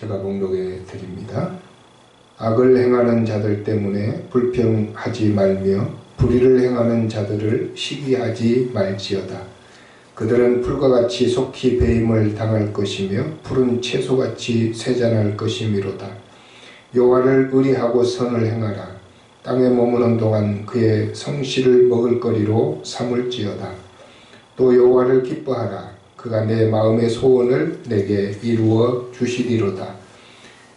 제가 봉독해 드립니다. 악을 행하는 자들 때문에 불평하지 말며 불의를 행하는 자들을 시기하지 말지어다. 그들은 풀과 같이 속히 배임을 당할 것이며 푸른 채소같이 쇠잔할 것이미로다. 여호와를 의리하고 선을 행하라. 땅에 머무는 동안 그의 성실을 먹을거리로 삼을지어다. 또 여호와를 기뻐하라. 그가 내 마음의 소원을 내게 이루어 주시리로다.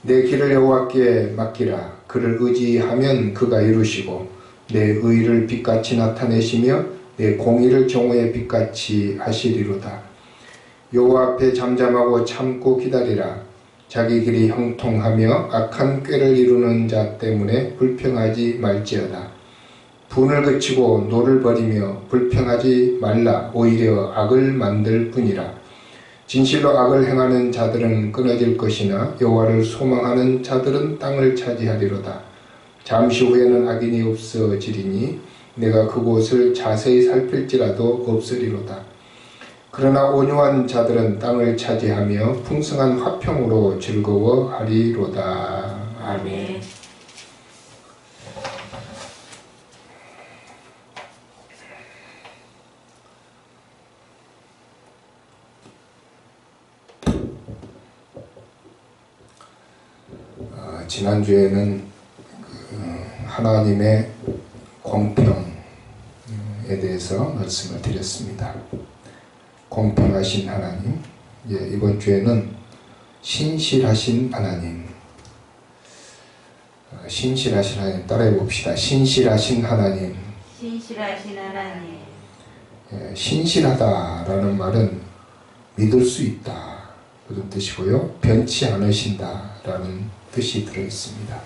내 길을 여호와께 맡기라. 그를 의지하면 그가 이루시고 내 의를 빛같이 나타내시며 내 공의를 정오의 빛같이 하시리로다. 여호와 앞에 잠잠하고 참고 기다리라. 자기 길이 형통하며 악한 꾀를 이루는 자 때문에 불평하지 말지어다. 분을 그치고 노를 버리며 불평하지 말라. 오히려 악을 만들 뿐이라. 진실로 악을 행하는 자들은 끊어질 것이나 여호와를 소망하는 자들은 땅을 차지하리로다. 잠시 후에는 악인이 없어지리니 내가 그곳을 자세히 살필지라도 없으리로다. 그러나 온유한 자들은 땅을 차지하며 풍성한 화평으로 즐거워하리로다. 아멘. 지난주에는 하나님의 공평에 대해서 말씀을 드렸습니다. 공평하신 하나님. 이번 주에는 신실하신 하나님. 신실하신 하나님 따라해 봅시다. 신실하신 하나님. 신실하신 하나님. 신실하다라는 말은 믿을 수 있다 그런 뜻이고요. 변치 않으신다라는 뜻이 들어있습니다.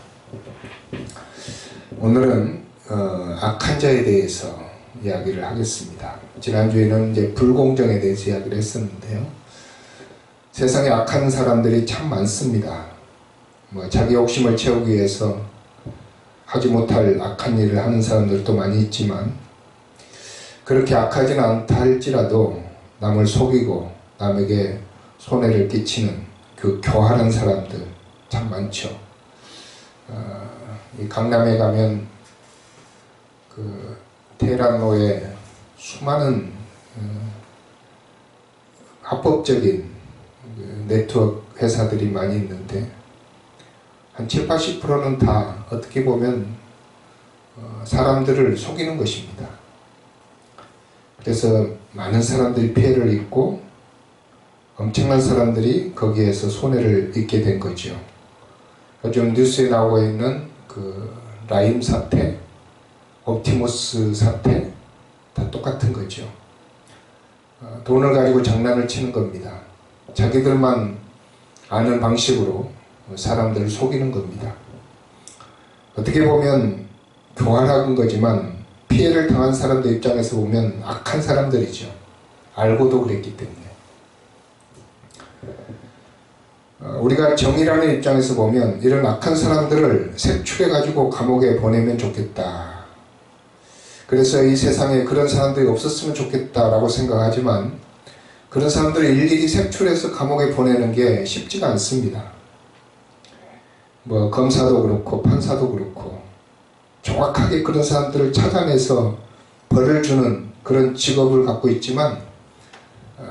오늘은 악한 자에 대해서 이야기를 하겠습니다. 지난주에는 이제 불공정에 대해서 이야기를 했었는데요. 세상에 악한 사람들이 참 많습니다. 자기 욕심을 채우기 위해서 하지 못할 악한 일을 하는 사람들도 많이 있지만 그렇게 악하지는 않다 할지라도 남을 속이고 남에게 손해를 끼치는 그 교활한 사람들 참 많죠. 이 강남에 가면 그 테헤란로에 수많은 합법적인 네트워크 회사들이 많이 있는데 한 70, 80%는 다 어떻게 보면 사람들을 속이는 것입니다. 그래서 많은 사람들이 피해를 입고 엄청난 사람들이 거기에서 손해를 입게 된 거죠. 요즘 뉴스에 나오고 있는 그 라임 사태, 옵티머스 사태 다 똑같은 거죠. 돈을 가지고 장난을 치는 겁니다. 자기들만 아는 방식으로 사람들을 속이는 겁니다. 어떻게 보면 교활한 거지만 피해를 당한 사람들 입장에서 보면 악한 사람들이죠. 알고도 그랬기 때문에. 우리가 정의라는 입장에서 보면 이런 악한 사람들을 색출해가지고 감옥에 보내면 좋겠다. 그래서 이 세상에 그런 사람들이 없었으면 좋겠다라고 생각하지만 그런 사람들을 일일이 색출해서 감옥에 보내는 게 쉽지가 않습니다. 검사도 그렇고 판사도 그렇고 정확하게 그런 사람들을 찾아내서 벌을 주는 그런 직업을 갖고 있지만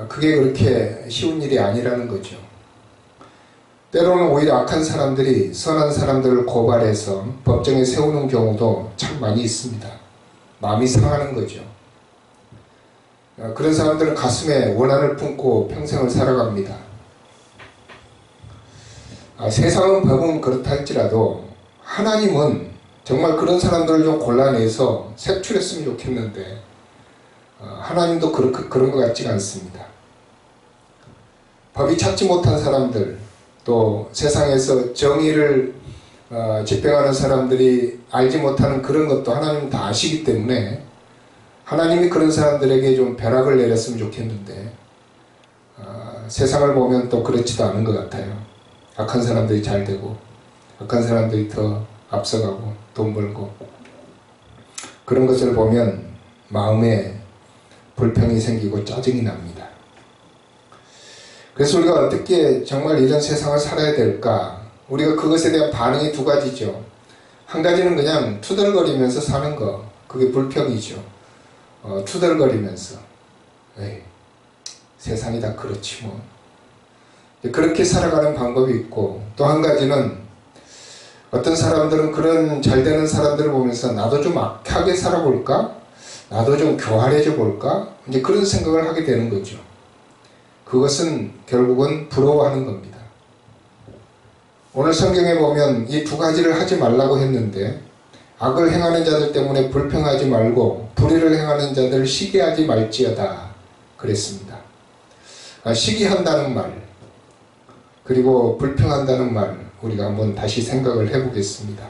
그게 그렇게 쉬운 일이 아니라는 거죠. 때로는 오히려 악한 사람들이 선한 사람들을 고발해서 법정에 세우는 경우도 참 많이 있습니다. 마음이 상하는 거죠. 그런 사람들은 가슴에 원한을 품고 평생을 살아갑니다. 세상은 법은 그렇다 할지라도 하나님은 정말 그런 사람들을 좀 골라내서 색출했으면 좋겠는데 하나님도 그런 것 같지가 않습니다. 법이 찾지 못한 사람들, 또 세상에서 정의를 집행하는 사람들이 알지 못하는 그런 것도 하나님은 다 아시기 때문에 하나님이 그런 사람들에게 좀 벼락을 내렸으면 좋겠는데 세상을 보면 또 그렇지도 않은 것 같아요. 악한 사람들이 잘 되고 악한 사람들이 더 앞서가고 돈 벌고 그런 것을 보면 마음에 불평이 생기고 짜증이 납니다. 그래서 우리가 어떻게 정말 이런 세상을 살아야 될까? 우리가 그것에 대한 반응이 두 가지죠. 한 가지는 그냥 투덜거리면서 사는 거. 그게 불평이죠. 투덜거리면서. 에이, 세상이 다 그렇지 뭐. 그렇게 살아가는 방법이 있고, 또 한 가지는 어떤 사람들은 그런 잘 되는 사람들을 보면서 나도 좀 악하게 살아볼까? 나도 좀 교활해져 볼까? 이제 그런 생각을 하게 되는 거죠. 그것은 결국은 부러워하는 겁니다. 오늘 성경에 보면 이 두 가지를 하지 말라고 했는데, 악을 행하는 자들 때문에 불평하지 말고 불의를 행하는 자들을 시기하지 말지어다 그랬습니다. 시기한다는 말, 그리고 불평한다는 말, 우리가 한번 다시 생각을 해보겠습니다.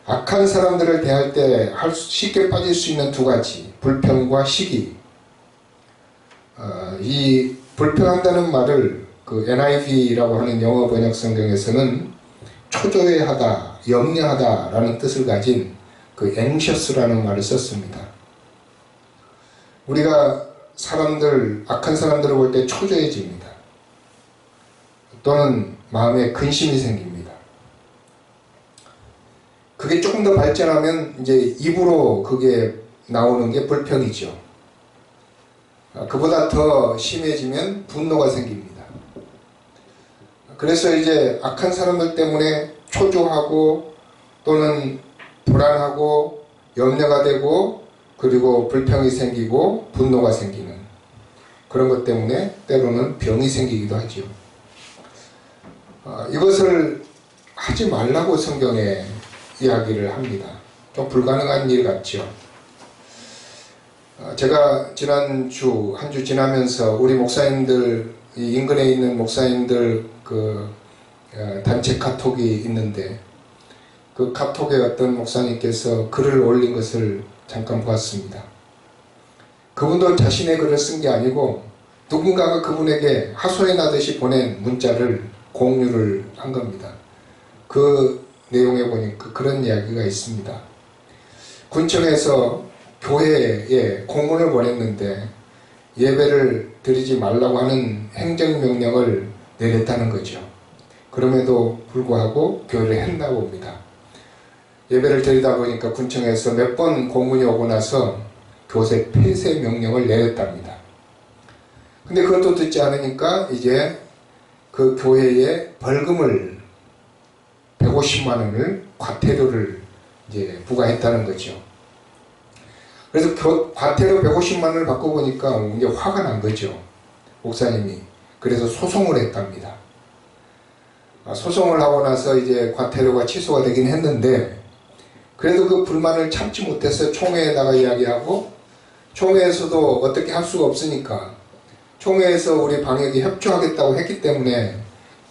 악한 사람들을 대할 때 쉽게 빠질 수 있는 두 가지, 불평과 시기. 이 불평한다는 말을 그 NIV라고 하는 영어 번역 성경에서는 초조해하다, 염려하다 라는 뜻을 가진 그 anxious라는 말을 썼습니다. 우리가 악한 사람들을 볼 때 초조해집니다. 또는 마음에 근심이 생깁니다. 그게 조금 더 발전하면 이제 입으로 그게 나오는 게 불평이죠. 그보다 더 심해지면 분노가 생깁니다. 그래서 이제 악한 사람들 때문에 초조하고 또는 불안하고 염려가 되고 그리고 불평이 생기고 분노가 생기는 그런 것 때문에 때로는 병이 생기기도 하죠. 이것을 하지 말라고 성경에 이야기를 합니다. 좀 불가능한 일 같죠. 제가 지난주 한 주 지나면서 우리 목사님들 이 인근에 있는 목사님들 그 단체 카톡이 있는데 그 카톡에 어떤 목사님께서 글을 올린 것을 잠깐 보았습니다. 그분도 자신의 글을 쓴 게 아니고 누군가가 그분에게 하소연 하듯이 보낸 문자를 공유를 한 겁니다. 그 내용에 보니까 그런 이야기가 있습니다. 군청에서 교회에 공문을 보냈는데 예배를 드리지 말라고 하는 행정명령을 내렸다는 거죠. 그럼에도 불구하고 교회를 했나 봅니다. 예배를 드리다 보니까 군청에서 몇 번 공문이 오고 나서 교세 폐쇄 명령을 내렸답니다. 근데 그것도 듣지 않으니까 이제 그 교회에 벌금을 150만 원을 과태료를 이제 부과했다는 거죠. 그래서 과태료 150만 원을 받고 보니까 이제 화가 난 거죠. 목사님이. 그래서 소송을 했답니다. 소송을 하고 나서 이제 과태료가 취소가 되긴 했는데 그래도 그 불만을 참지 못해서 총회에다가 이야기하고 총회에서도 어떻게 할 수가 없으니까 총회에서 우리 방역이 협조하겠다고 했기 때문에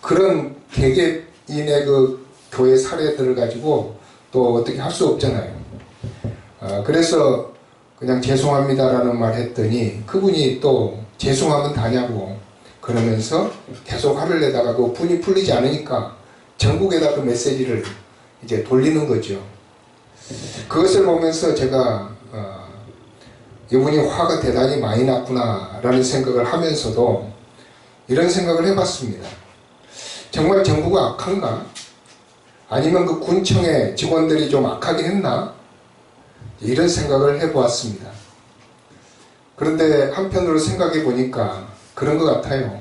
그런 개개인의 그 교회 사례들을 가지고 또 어떻게 할 수 없잖아요. 그래서 그냥 죄송합니다라는 말 했더니 그분이 또 죄송하면 다냐고 그러면서 계속 화를 내다가 그 분이 풀리지 않으니까 전국에다 그 메시지를 이제 돌리는 거죠. 그것을 보면서 제가 이분이 화가 대단히 많이 났구나 라는 생각을 하면서도 이런 생각을 해봤습니다. 정말 정부가 악한가? 아니면 그 군청의 직원들이 좀 악하게 했나? 이런 생각을 해보았습니다. 그런데 한편으로 생각해 보니까 그런 것 같아요.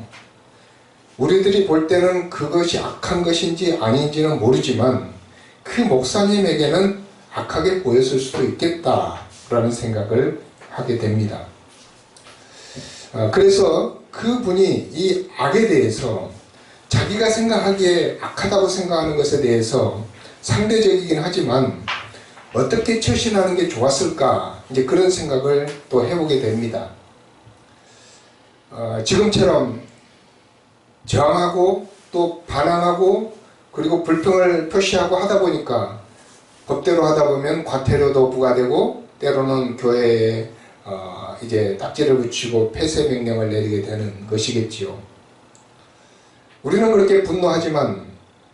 우리들이 볼 때는 그것이 악한 것인지 아닌지는 모르지만 그 목사님에게는 악하게 보였을 수도 있겠다라는 생각을 하게 됩니다. 그래서 그분이 이 악에 대해서 자기가 생각하기에 악하다고 생각하는 것에 대해서 상대적이긴 하지만 어떻게 처신하는 게 좋았을까 이제 그런 생각을 또 해보게 됩니다. 지금처럼 저항하고 또 반항하고 그리고 불평을 표시하고 하다 보니까 법대로 하다 보면 과태료도 부과되고 때로는 교회에 이제 딱지를 붙이고 폐쇄 명령을 내리게 되는 것이겠지요. 우리는 그렇게 분노하지만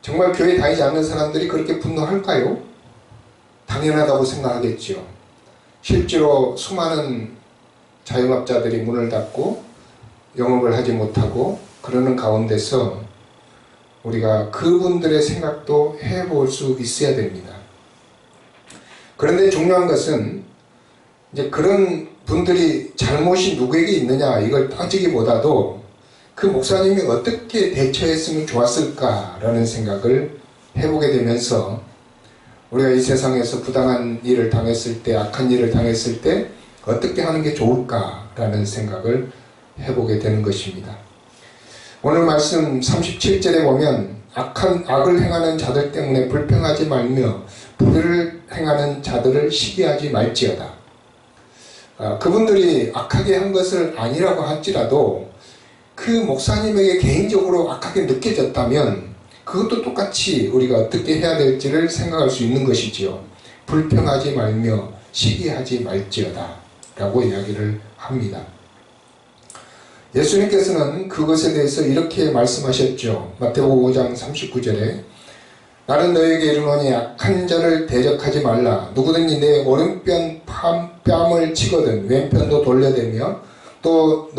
정말 교회 다니지 않는 사람들이 그렇게 분노할까요? 당연하다고 생각하겠죠. 실제로 수많은 자영업자들이 문을 닫고 영업을 하지 못하고 그러는 가운데서 우리가 그분들의 생각도 해볼 수 있어야 됩니다. 그런데 중요한 것은 이제 그런 분들이 잘못이 누구에게 있느냐 이걸 따지기보다도 그 목사님이 어떻게 대처했으면 좋았을까라는 생각을 해보게 되면서 우리가 이 세상에서 부당한 일을 당했을 때, 악한 일을 당했을 때 어떻게 하는 게 좋을까라는 생각을 해보게 되는 것입니다. 오늘 말씀 37절에 보면 악을 행하는 자들 때문에 불평하지 말며 불의를 행하는 자들을 시기하지 말지어다. 그분들이 악하게 한 것을 아니라고 할지라도 그 목사님에게 개인적으로 악하게 느껴졌다면 그것도 똑같이 우리가 어떻게 해야 될지를 생각할 수 있는 것이지요. 불평하지 말며 시기하지 말지어다 라고 이야기를 합니다. 예수님께서는 그것에 대해서 이렇게 말씀하셨죠. 마태복음 5장 39절에 나는 너에게 이르노니 악한 자를 대적하지 말라. 누구든지 내 오른편 뺨을 치거든 왼편도 돌려대며 또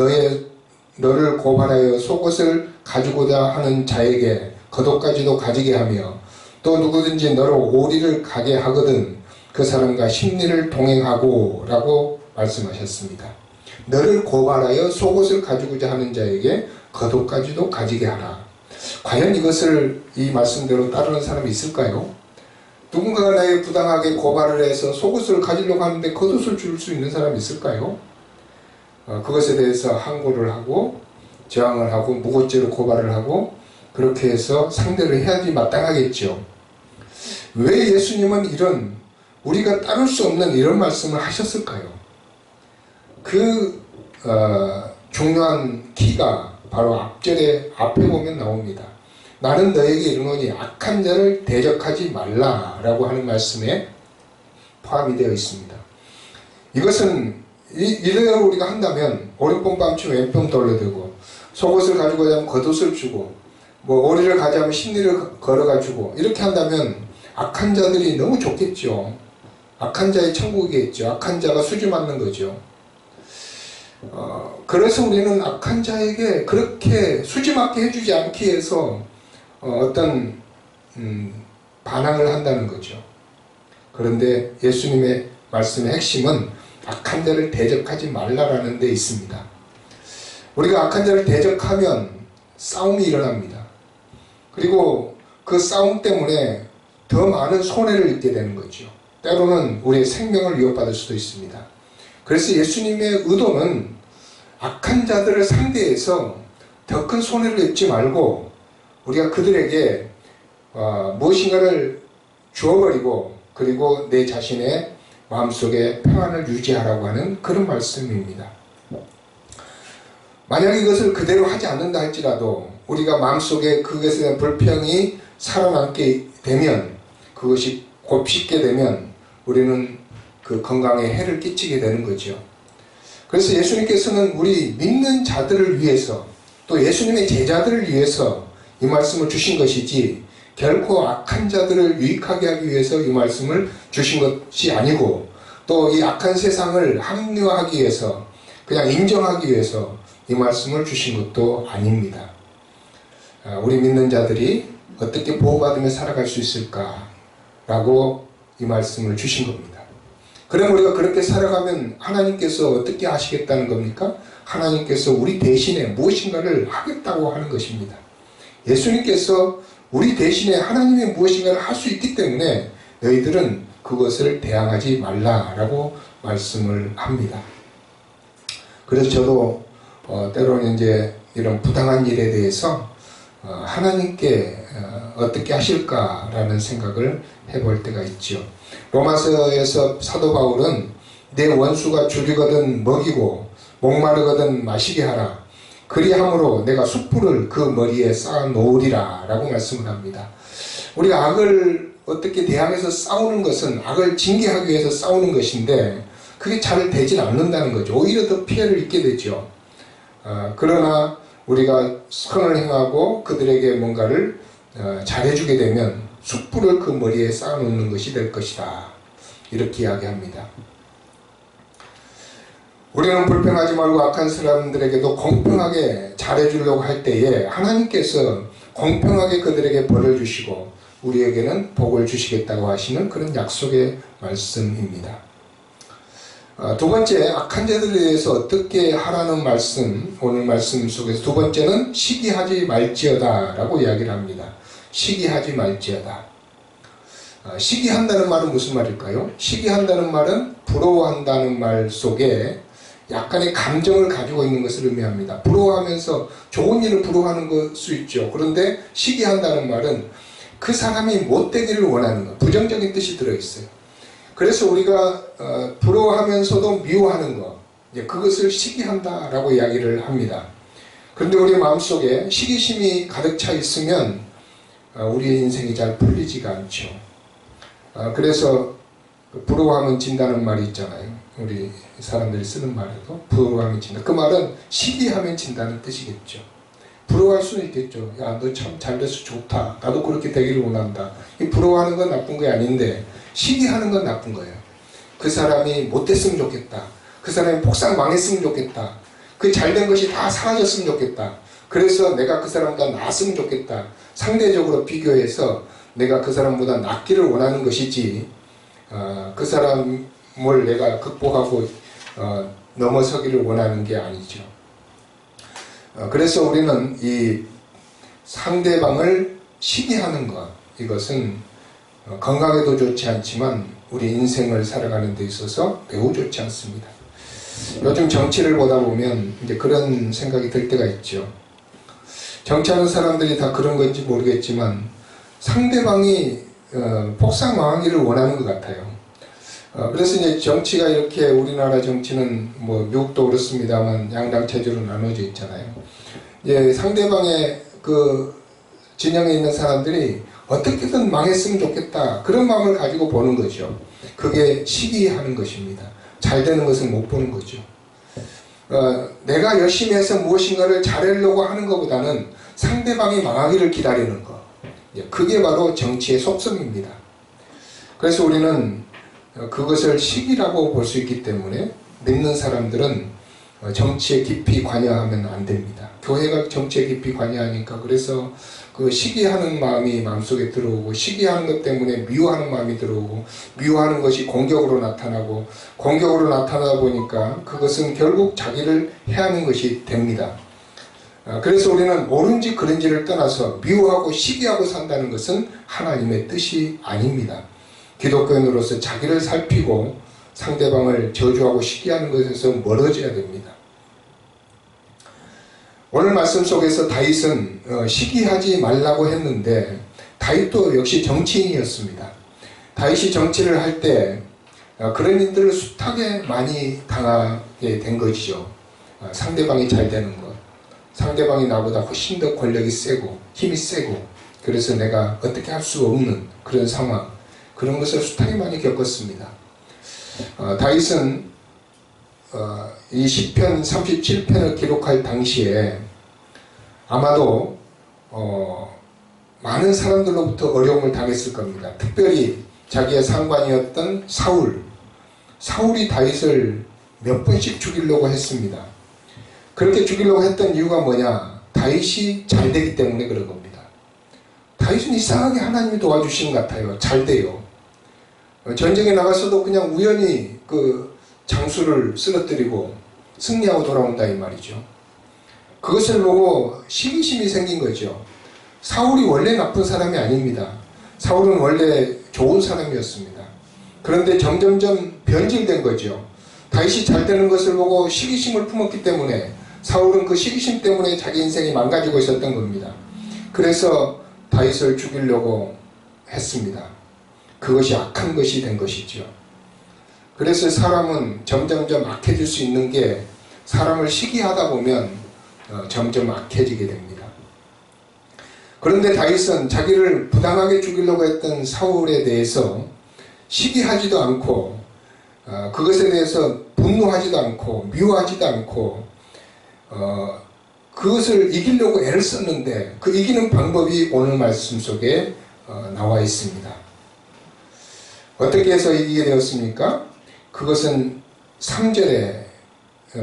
너를 고발하여 속옷을 가지고자 하는 자에게 겉옷까지도 가지게 하며 또 누구든지 너를 오리를 가게 하거든 그 사람과 심리를 동행하고 라고 말씀하셨습니다. 너를 고발하여 속옷을 가지고자 하는 자에게 겉옷까지도 가지게 하라. 과연 이것을 이 말씀대로 따르는 사람이 있을까요? 누군가가 나에게 부당하게 고발을 해서 속옷을 가지려고 하는데 겉옷을 줄 수 있는 사람이 있을까요? 그것에 대해서 항고를 하고 저항을 하고 무고죄로 고발을 하고 그렇게 해서 상대를 해야지 마땅하겠죠. 왜 예수님은 이런 우리가 따를 수 없는 이런 말씀을 하셨을까요? 중요한 키가 바로 앞에 보면 나옵니다. 나는 너에게 이르노니 악한 자를 대적하지 말라라고 하는 말씀에 포함이 되어 있습니다. 이것은 이래로 우리가 한다면 오른편 뺨치면 왼편 돌려대고 속옷을 가지고자 하면 겉옷을 주고 오리를 가져가면 심리를 걸어가지고 이렇게 한다면 악한 자들이 너무 좋겠죠. 악한 자의 천국이겠죠. 악한 자가 수주 맞는 거죠. 그래서 우리는 악한 자에게 그렇게 수지 맞게 해주지 않기 위해서 어떤 반항을 한다는 거죠. 그런데 예수님의 말씀의 핵심은 악한 자를 대적하지 말라라는 데 있습니다. 우리가 악한 자를 대적하면 싸움이 일어납니다. 그리고 그 싸움 때문에 더 많은 손해를 입게 되는 거죠. 때로는 우리의 생명을 위협받을 수도 있습니다. 그래서 예수님의 의도는 악한 자들을 상대해서 더 큰 손해를 입지 말고 우리가 그들에게 무엇인가를 주어버리고 그리고 내 자신의 마음속에 평안을 유지하라고 하는 그런 말씀입니다. 만약 이것을 그대로 하지 않는다 할지라도 우리가 마음속에 그것에 대한 불평이 살아남게 되면 그것이 곱씹게 되면 우리는 그 건강에 해를 끼치게 되는 거죠. 그래서 예수님께서는 우리 믿는 자들을 위해서 또 예수님의 제자들을 위해서 이 말씀을 주신 것이지 결코 악한 자들을 유익하게 하기 위해서 이 말씀을 주신 것이 아니고 또 이 악한 세상을 합리화하기 위해서 그냥 인정하기 위해서 이 말씀을 주신 것도 아닙니다. 우리 믿는 자들이 어떻게 보호받으며 살아갈 수 있을까라고 이 말씀을 주신 겁니다. 그럼 우리가 그렇게 살아가면 하나님께서 어떻게 하시겠다는 겁니까? 하나님께서 우리 대신에 무엇인가를 하겠다고 하는 것입니다. 예수님께서 우리 대신에 하나님의 무엇인가를 할 수 있기 때문에 너희들은 그것을 대항하지 말라라고 말씀을 합니다. 그래서 저도 때로는 이제 이런 부당한 일에 대해서 하나님께 어떻게 하실까라는 생각을 해볼 때가 있죠. 로마서에서 사도 바울은 내 원수가 죽이거든 먹이고 목마르거든 마시게 하라. 그리함으로 내가 숯불을 그 머리에 쌓아 놓으리라 라고 말씀을 합니다. 우리가 악을 어떻게 대항해서 싸우는 것은 악을 징계하기 위해서 싸우는 것인데 그게 잘 되진 않는다는 거죠. 오히려 더 피해를 입게 되죠. 그러나 우리가 선을 행하고 그들에게 뭔가를 잘해주게 되면 숯불을 그 머리에 쌓아놓는 것이 될 것이다. 이렇게 이야기합니다. 우리는 불평하지 말고 악한 사람들에게도 공평하게 잘해주려고 할 때에 하나님께서 공평하게 그들에게 벌을 주시고 우리에게는 복을 주시겠다고 하시는 그런 약속의 말씀입니다. 두 번째, 악한 자들에 대해서 어떻게 하라는 말씀, 오늘 말씀 속에서 두 번째는 시기하지 말지어다 라고 이야기를 합니다. 시기하지 말지어다. 시기한다는 말은 무슨 말일까요? 시기한다는 말은 부러워한다는 말 속에 약간의 감정을 가지고 있는 것을 의미합니다. 부러워하면서 좋은 일을 부러워하는 것 수 있죠. 그런데 시기한다는 말은 그 사람이 못되기를 원하는 것, 부정적인 뜻이 들어있어요. 그래서 우리가 부러워하면서도 미워하는 것, 그것을 시기한다라고 이야기를 합니다. 그런데 우리 마음속에 시기심이 가득 차 있으면 우리의 인생이 잘 풀리지가 않죠. 그래서 부러워하면 진다는 말이 있잖아요. 우리 사람들이 쓰는 말에도 부러워하면 진다. 그 말은 시기하면 진다는 뜻이겠죠. 부러워할 수는 있겠죠. 야, 너 참 잘돼서 좋다. 나도 그렇게 되기를 원한다. 이 부러워하는 건 나쁜 게 아닌데 시기하는 건 나쁜 거예요. 그 사람이 못됐으면 좋겠다. 그 사람이 폭삭 망했으면 좋겠다. 그 잘된 것이 다 사라졌으면 좋겠다. 그래서 내가 그 사람보다 나았으면 좋겠다. 상대적으로 비교해서 내가 그 사람보다 낫기를 원하는 것이지 그 사람을 내가 극복하고 넘어서기를 원하는 게 아니죠. 그래서 우리는 이 상대방을 시기하는 것, 이것은 건강에도 좋지 않지만 우리 인생을 살아가는 데 있어서 매우 좋지 않습니다. 요즘 정치를 보다 보면 이제 그런 생각이 들 때가 있죠. 정치하는 사람들이 다 그런 건지 모르겠지만 상대방이 폭삭 망하기를 원하는 것 같아요. 그래서 이제 정치가 이렇게 우리나라 정치는 뭐 미국도 그렇습니다만 양당 체제로 나눠져 있잖아요. 이제 상대방의 그 진영에 있는 사람들이 어떻게든 망했으면 좋겠다 그런 마음을 가지고 보는 거죠. 그게 시기하는 것입니다. 잘 되는 것을 못 보는 거죠. 내가 열심히 해서 무엇인가를 잘하려고 하는 것보다는 상대방이 망하기를 기다리는 것, 그게 바로 정치의 속성입니다. 그래서 우리는 그것을 시기라고 볼 수 있기 때문에 믿는 사람들은 정치에 깊이 관여하면 안 됩니다. 교회가 정치에 깊이 관여하니까 그래서 그 시기하는 마음이 마음속에 들어오고 시기하는 것 때문에 미워하는 마음이 들어오고 미워하는 것이 공격으로 나타나고 공격으로 나타나다 보니까 그것은 결국 자기를 해하는 것이 됩니다. 그래서 우리는 옳은지 그른지를 떠나서 미워하고 시기하고 산다는 것은 하나님의 뜻이 아닙니다. 기독교인으로서 자기를 살피고 상대방을 저주하고 시기하는 것에서 멀어져야 됩니다. 오늘 말씀 속에서 다윗은 시기하지 말라고 했는데 다윗도 역시 정치인이었습니다. 다윗이 정치를 할 때 그런 일들을 숱하게 많이 당하게 된 것이죠. 상대방이 잘 되는 것, 상대방이 나보다 훨씬 더 권력이 세고 힘이 세고 그래서 내가 어떻게 할 수 없는 그런 상황, 그런 것을 숱하게 많이 겪었습니다. 다윗은 이 시편 37편을 기록할 당시에 아마도 많은 사람들로부터 어려움을 당했을 겁니다. 특별히 자기의 상관이었던 사울이 다윗을 몇 번씩 죽이려고 했습니다. 그렇게 죽이려고 했던 이유가 뭐냐? 다윗이 잘 되기 때문에 그런 겁니다. 다윗은 이상하게 하나님이 도와주시는 것 같아요. 잘 돼요. 전쟁에 나가서도 그냥 우연히 그 장수를 쓰러뜨리고 승리하고 돌아온다 이 말이죠. 그것을 보고 시기심이 생긴 거죠. 사울이 원래 나쁜 사람이 아닙니다. 사울은 원래 좋은 사람이었습니다. 그런데 점점점 변질된 거죠. 다윗이 잘 되는 것을 보고 시기심을 품었기 때문에 사울은 그 시기심 때문에 자기 인생이 망가지고 있었던 겁니다. 그래서 다윗을 죽이려고 했습니다. 그것이 악한 것이 된 것이죠. 그래서 사람은 점점점 악해질 수 있는 게 사람을 시기하다 보면 점점 악해지게 됩니다. 그런데 다윗은 자기를 부당하게 죽이려고 했던 사울에 대해서 시기하지도 않고 그것에 대해서 분노하지도 않고 미워하지도 않고 그것을 이기려고 애를 썼는데 그 이기는 방법이 오늘 말씀 속에 나와 있습니다. 어떻게 해서 이기게 되었습니까? 그것은 3절에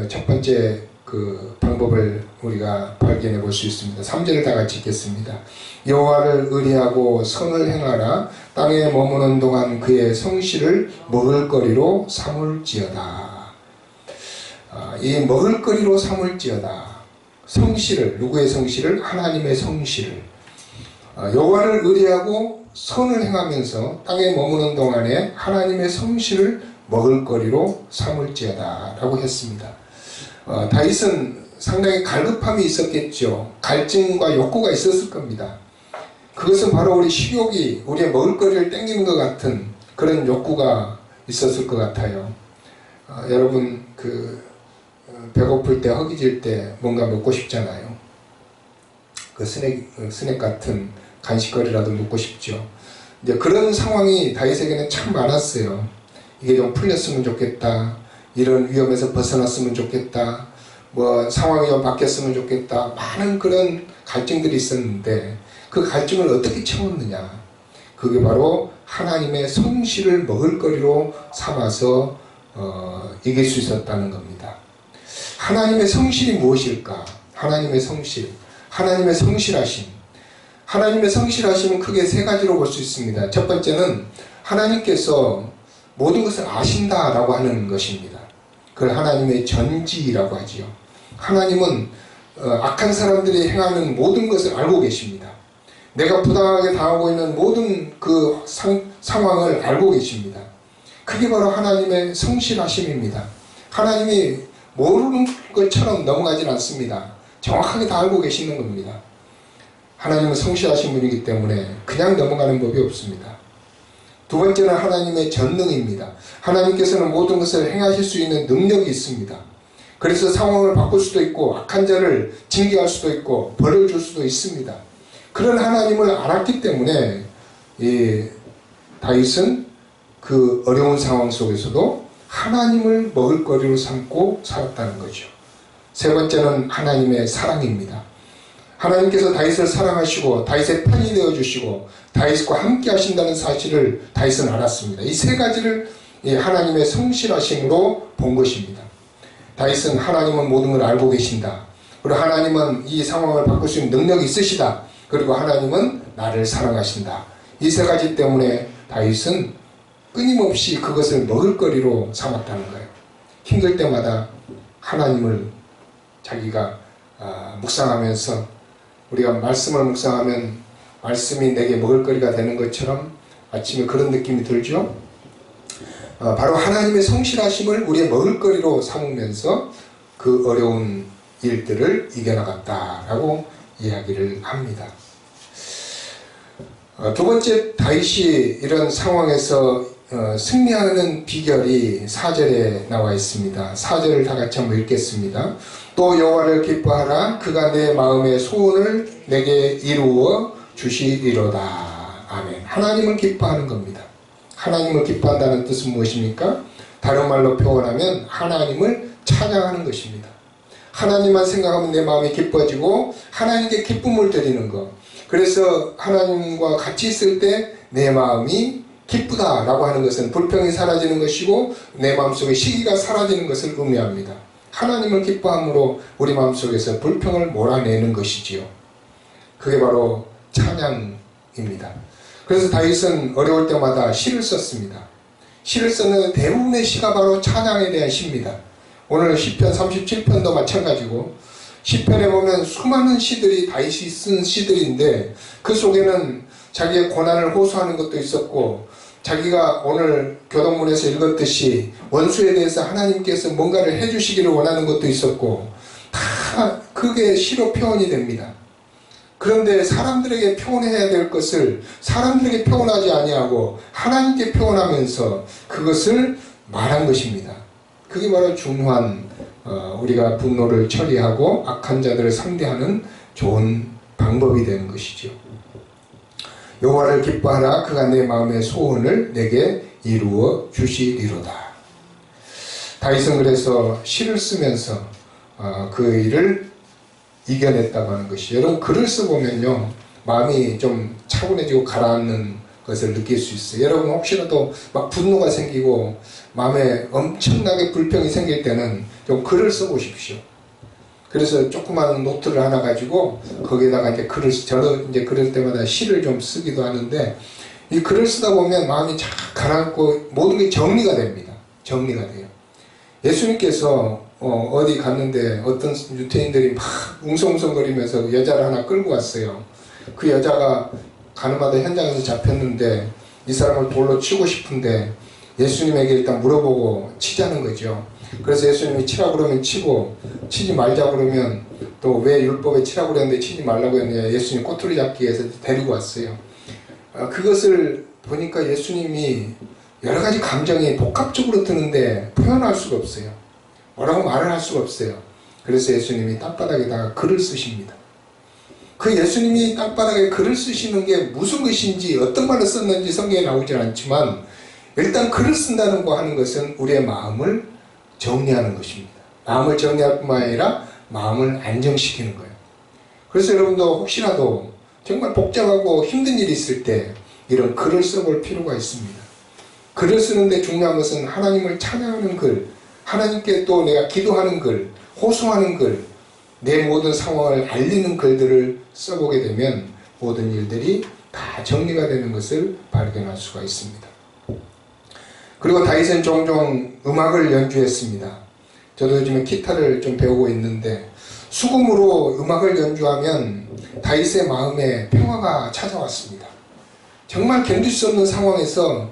첫 번째 그 방법을 우리가 발견해 볼 수 있습니다. 3절을 다 같이 읽겠습니다. 여호와를 의리하고 선을 행하라. 땅에 머무는 동안 그의 성실을 먹을거리로 삼을지어다. 이 먹을거리로 삼을지어다. 성실을, 누구의 성실을? 하나님의 성실을. 여호와를 의리하고 선을 행하면서 땅에 머무는 동안에 하나님의 성실을 먹을거리로 삼을지어다 라고 했습니다. 다윗은 상당히 갈급함이 있었겠죠. 갈증과 욕구가 있었을 겁니다. 그것은 바로 우리 식욕이 우리의 먹을거리를 땡기는 것 같은 그런 욕구가 있었을 것 같아요. 여러분 배고플 때, 허기질 때 뭔가 먹고 싶잖아요. 그 스낵 같은 간식거리라도 먹고 싶죠. 이제 그런 상황이 다윗에게는 참 많았어요. 이게 좀 풀렸으면 좋겠다. 이런 위험에서 벗어났으면 좋겠다. 상황이 좀 바뀌었으면 좋겠다. 많은 그런 갈증들이 있었는데 그 갈증을 어떻게 채웠느냐. 그게 바로 하나님의 성실을 먹을거리로 삼아서 이길 수 있었다는 겁니다. 하나님의 성실이 무엇일까? 하나님의 성실, 하나님의 성실하심. 하나님의 성실하심은 크게 세 가지로 볼 수 있습니다. 첫 번째는 하나님께서 모든 것을 아신다라고 하는 것입니다. 그걸 하나님의 전지라고 하지요. 하나님은 악한 사람들이 행하는 모든 것을 알고 계십니다. 내가 부당하게 당하고 있는 모든 그 상황을 알고 계십니다. 그게 바로 하나님의 성실하심입니다. 하나님이 모르는 것처럼 넘어가진 않습니다. 정확하게 다 알고 계시는 겁니다. 하나님은 성실하신 분이기 때문에 그냥 넘어가는 법이 없습니다. 두 번째는 하나님의 전능입니다. 하나님께서는 모든 것을 행하실 수 있는 능력이 있습니다. 그래서 상황을 바꿀 수도 있고 악한 자를 징계할 수도 있고 벌을 줄 수도 있습니다. 그런 하나님을 알았기 때문에 다윗은 그 어려운 상황 속에서도 하나님을 먹을거리로 삼고 살았다는 거죠. 세 번째는 하나님의 사랑입니다. 하나님께서 다윗을 사랑하시고 다윗의 편이 되어주시고 다윗과 함께 하신다는 사실을 다윗은 알았습니다. 이 세 가지를 하나님의 성실하심으로 본 것입니다. 다윗은 하나님은 모든 걸 알고 계신다. 그리고 하나님은 이 상황을 바꿀 수 있는 능력이 있으시다. 그리고 하나님은 나를 사랑하신다. 이 세 가지 때문에 다윗은 끊임없이 그것을 먹을거리로 삼았다는 거예요. 힘들 때마다 하나님을 자기가 묵상하면서 우리가 말씀을 묵상하면 말씀이 내게 먹을거리가 되는 것처럼 아침에 그런 느낌이 들죠. 바로 하나님의 성실하심을 우리의 먹을거리로 삼으면서 그 어려운 일들을 이겨나갔다라고 이야기를 합니다. 두 번째, 다윗이 이런 상황에서 승리하는 비결이 4절에 나와 있습니다. 4절을 다 같이 한번 읽겠습니다. 또 여호와를 기뻐하라. 그가 내 마음의 소원을 내게 이루어 주시리로다. 아멘. 하나님을 기뻐하는 겁니다. 하나님을 기뻐한다는 뜻은 무엇입니까? 다른 말로 표현하면 하나님을 찬양하는 것입니다. 하나님만 생각하면 내 마음이 기뻐지고 하나님께 기쁨을 드리는 것. 그래서 하나님과 같이 있을 때 내 마음이 기쁘다라고 하는 것은 불평이 사라지는 것이고 내 마음속에 시기가 사라지는 것을 의미합니다. 하나님을 기뻐함으로 우리 마음속에서 불평을 몰아내는 것이지요. 그게 바로 찬양입니다. 그래서 다윗은 어려울 때마다 시를 썼습니다. 시를 썼는데 대부분의 시가 바로 찬양에 대한 시입니다. 오늘 시편 37편도 마찬가지고 시편에 보면 수많은 시들이 다윗이 쓴 시들인데 그 속에는 자기의 고난을 호소하는 것도 있었고 자기가 오늘 교동문에서 읽었듯이 원수에 대해서 하나님께서 뭔가를 해주시기를 원하는 것도 있었고 다 그게 시로 표현이 됩니다. 그런데 사람들에게 표현해야 될 것을 사람들에게 표현하지 아니하고 하나님께 표현하면서 그것을 말한 것입니다. 그게 바로 중요한 우리가 분노를 처리하고 악한 자들을 상대하는 좋은 방법이 되는 것이죠. 여호와를 기뻐하라. 그가 내 마음의 소원을 내게 이루어 주시리로다. 다윗은 그래서 시를 쓰면서 그 일을 이겨냈다고 하는 것이, 여러분 글을 써보면요 마음이 좀 차분해지고 가라앉는 것을 느낄 수 있어요. 여러분 혹시라도 막 분노가 생기고 마음에 엄청나게 불평이 생길 때는 좀 좀 글을 써보십시오. 그래서 조그마한 노트를 하나 가지고 거기에다가 이제 저는 이제 그럴 때마다 시를 좀 쓰기도 하는데, 이 글을 쓰다 보면 마음이 쫙 가라앉고 모든 게 정리가 됩니다. 정리가 돼요. 예수님께서 어디 갔는데 어떤 유태인들이 막 웅성웅성거리면서 여자를 하나 끌고 왔어요. 그 여자가 가늠하다 현장에서 잡혔는데 이 사람을 돌로 치고 싶은데 예수님에게 일단 물어보고 치자는 거죠. 그래서 예수님이 치라고 그러면 치고, 치지 말자 그러면 또 왜 율법에 치라고 그랬는데 치지 말라고 했느냐, 예수님 꼬투리 잡기 위해서 데리고 왔어요. 그것을 보니까 예수님이 여러 가지 감정이 복합적으로 드는데 표현할 수가 없어요. 뭐라고 말을 할 수가 없어요. 그래서 예수님이 땅바닥에다가 글을 쓰십니다. 그 예수님이 땅바닥에 글을 쓰시는 게 무슨 것인지, 어떤 말을 썼는지 성경에 나오질 않지만, 일단 글을 쓴다는 거 하는 것은 우리의 마음을 정리하는 것입니다. 마음을 정리할 뿐만 아니라 마음을 안정시키는 거예요. 그래서 여러분도 혹시라도 정말 복잡하고 힘든 일이 있을 때 이런 글을 써볼 필요가 있습니다. 글을 쓰는데 중요한 것은 하나님을 찬양하는 글, 하나님께 또 내가 기도하는 글, 호소하는 글, 내 모든 상황을 알리는 글들을 써보게 되면 모든 일들이 다 정리가 되는 것을 발견할 수가 있습니다. 그리고 다윗은 종종 음악을 연주했습니다. 저도 요즘에 기타를 좀 배우고 있는데, 수금으로 음악을 연주하면 다윗의 마음에 평화가 찾아왔습니다. 정말 견딜 수 없는 상황에서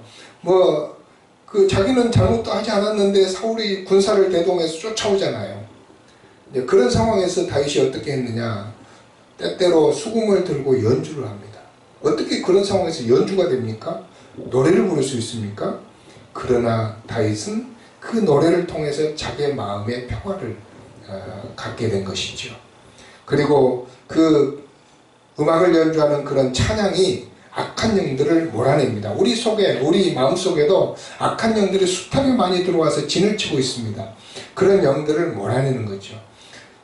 자기는 잘못도 하지 않았는데 사울이 군사를 대동해서 쫓아오잖아요. 그런 상황에서 다윗이 어떻게 했느냐, 때때로 수금을 들고 연주를 합니다. 어떻게 그런 상황에서 연주가 됩니까? 노래를 부를 수 있습니까? 그러나 다윗은 그 노래를 통해서 자기의 마음의 평화를 갖게 된 것이죠. 그리고 그 음악을 연주하는 그런 찬양이 악한 영들을 몰아냅니다. 우리 마음속에도 악한 영들이 숱하게 많이 들어와서 진을 치고 있습니다. 그런 영들을 몰아내는 거죠.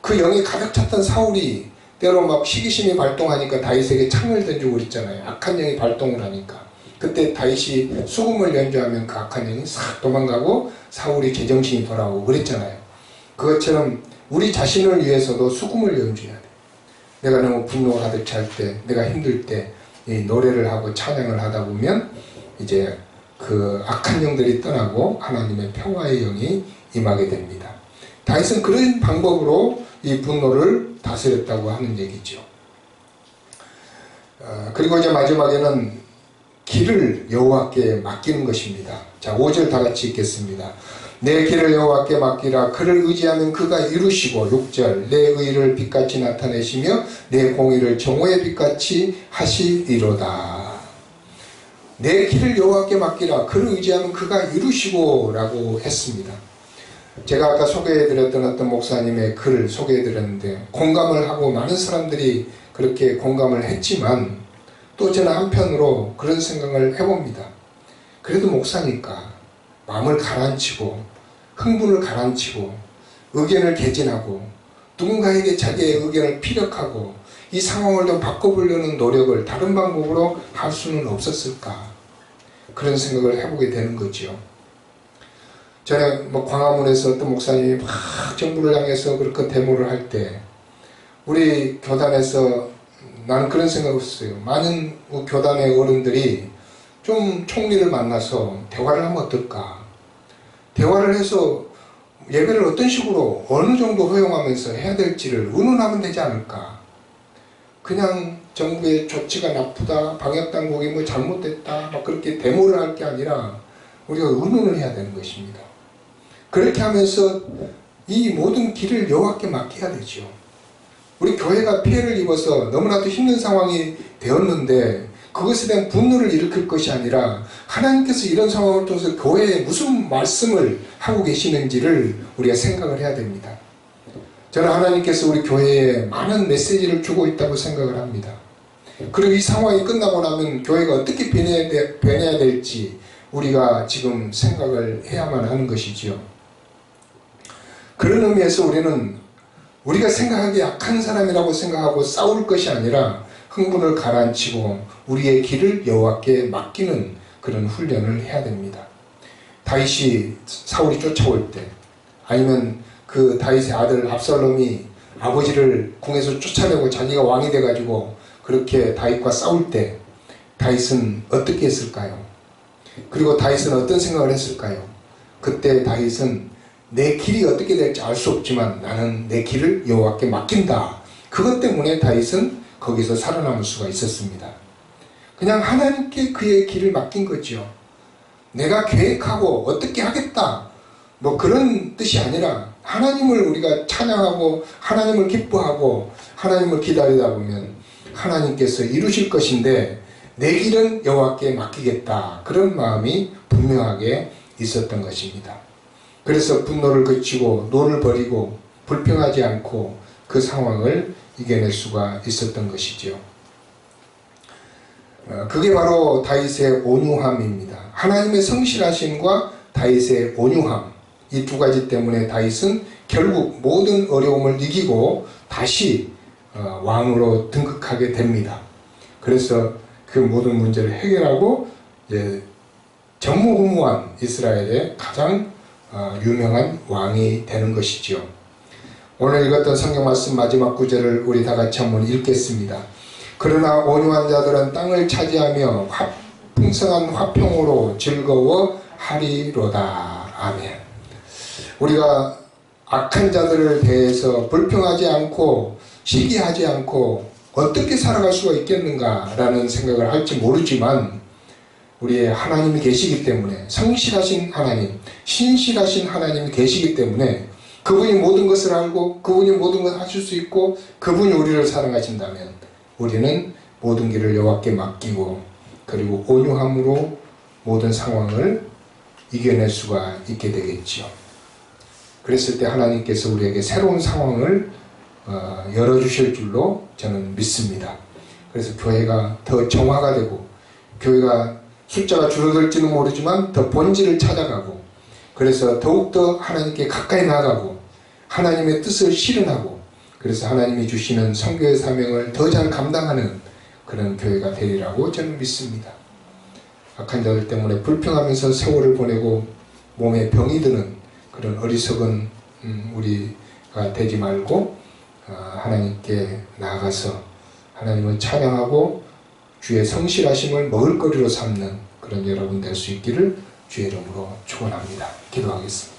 그 영이 가득 찼던 사울이 때로 막 시기심이 발동하니까 다윗에게 창을 던지고 그랬잖아요. 악한 영이 발동을 하니까. 그때 다윗이 수금을 연주하면 그 악한 영이 싹 도망가고 사울이 제정신이 돌아오고 그랬잖아요. 그것처럼 우리 자신을 위해서도 수금을 연주해야 돼요. 내가 너무 분노가 가득 찰 때, 내가 힘들 때 이 노래를 하고 찬양을 하다 보면 이제 그 악한 영들이 떠나고 하나님의 평화의 영이 임하게 됩니다. 다윗은 그런 방법으로 이 분노를 다스렸다고 하는 얘기죠. 그리고 이제 마지막에는 길을 여호와께 맡기는 것입니다. 자, 5절 다 같이 읽겠습니다. 내 길을 여호와께 맡기라. 그를 의지하면 그가 이루시고, 6절 내 의를 빛같이 나타내시며 내 공의를 정오의 빛같이 하시리로다. 내 길을 여호와께 맡기라. 그를 의지하면 그가 이루시고 라고 했습니다. 제가 아까 소개해드렸던 어떤 목사님의 글을 소개해드렸는데 공감을 하고 많은 사람들이 그렇게 공감을 했지만, 또 저는 한편으로 그런 생각을 해봅니다. 그래도 목사니까 마음을 가라앉히고 흥분을 가라앉히고 의견을 개진하고 누군가에게 자기의 의견을 피력하고 이 상황을 좀 바꿔보려는 노력을 다른 방법으로 할 수는 없었을까, 그런 생각을 해보게 되는 거죠. 전에 광화문에서 어떤 목사님이 막 정부를 향해서 그렇게 데모를 할 때 우리 교단에서 나는 그런 생각을 했어요. 많은 교단의 어른들이 좀 총리를 만나서 대화를 하면 어떨까? 대화를 해서 예배를 어떤 식으로 어느 정도 허용하면서 해야 될지를 의논하면 되지 않을까? 그냥 정부의 조치가 나쁘다, 방역당국이 잘못됐다, 막 그렇게 데모를 할 게 아니라 우리가 의논을 해야 되는 것입니다. 그렇게 하면서 이 모든 길을 여호와께 맡겨야 되죠. 우리 교회가 피해를 입어서 너무나도 힘든 상황이 되었는데 그것에 대한 분노를 일으킬 것이 아니라 하나님께서 이런 상황을 통해서 교회에 무슨 말씀을 하고 계시는지를 우리가 생각을 해야 됩니다. 저는 하나님께서 우리 교회에 많은 메시지를 주고 있다고 생각을 합니다. 그리고 이 상황이 끝나고 나면 교회가 어떻게 변해야 될지 우리가 지금 생각을 해야만 하는 것이지요. 그런 의미에서 우리가 생각하기에 악한 사람이라고 생각하고 싸울 것이 아니라 흥분을 가라앉히고 우리의 길을 여호와께 맡기는 그런 훈련을 해야 됩니다. 다윗이 사울이 쫓아올 때, 아니면 그 다윗의 아들 압살롬이 아버지를 궁에서 쫓아내고 자기가 왕이 돼가지고 그렇게 다윗과 싸울 때 다윗은 어떻게 했을까요? 그리고 다윗은 어떤 생각을 했을까요? 그때 다윗은 내 길이 어떻게 될지 알 수 없지만 나는 내 길을 여호와께 맡긴다. 그것 때문에 다윗은 거기서 살아남을 수가 있었습니다. 그냥 하나님께 그의 길을 맡긴 거죠. 내가 계획하고 어떻게 하겠다 뭐 그런 뜻이 아니라 하나님을 우리가 찬양하고 하나님을 기뻐하고 하나님을 기다리다 보면 하나님께서 이루실 것인데 내 길은 여호와께 맡기겠다, 그런 마음이 분명하게 있었던 것입니다. 그래서 분노를 그치고 노를 버리고 불평하지 않고 그 상황을 이겨낼 수가 있었던 것이죠. 그게 바로 다윗의 온유함입니다. 하나님의 성실하심과 다윗의 온유함, 이 두 가지 때문에 다윗은 결국 모든 어려움을 이기고 다시 왕으로 등극하게 됩니다. 그래서 그 모든 문제를 해결하고 이제 전무후무한 이스라엘의 가장 유명한 왕이 되는 것이죠. 오늘 읽었던 성경 말씀 마지막 구절을 우리 다 같이 한번 읽겠습니다. 그러나 온유한 자들은 땅을 차지하며 풍성한 화평으로 즐거워하리로다. 아멘. 우리가 악한 자들을 대해서 불평하지 않고 시기하지 않고 어떻게 살아갈 수가 있겠는가라는 생각을 할지 모르지만 우리의 하나님이 계시기 때문에, 성실하신 하나님, 신실하신 하나님이 계시기 때문에 그분이 모든 것을 알고 그분이 모든 것을 하실 수 있고 그분이 우리를 사랑하신다면 우리는 모든 길을 여호와께 맡기고 그리고 온유함으로 모든 상황을 이겨낼 수가 있게 되겠지요. 그랬을 때 하나님께서 우리에게 새로운 상황을 열어주실 줄로 저는 믿습니다. 그래서 교회가 더 정화가 되고 교회가 숫자가 줄어들지는 모르지만 더 본질을 찾아가고 그래서 더욱더 하나님께 가까이 나아가고 하나님의 뜻을 실현하고 그래서 하나님이 주시는 선교의 사명을 더 잘 감당하는 그런 교회가 되리라고 저는 믿습니다. 악한 자들 때문에 불평하면서 세월을 보내고 몸에 병이 드는 그런 어리석은 우리가 되지 말고 하나님께 나아가서 하나님을 찬양하고 주의 성실하심을 먹을거리로 삼는 그런 여러분 될 수 있기를 주의 이름으로 축원합니다. 기도하겠습니다.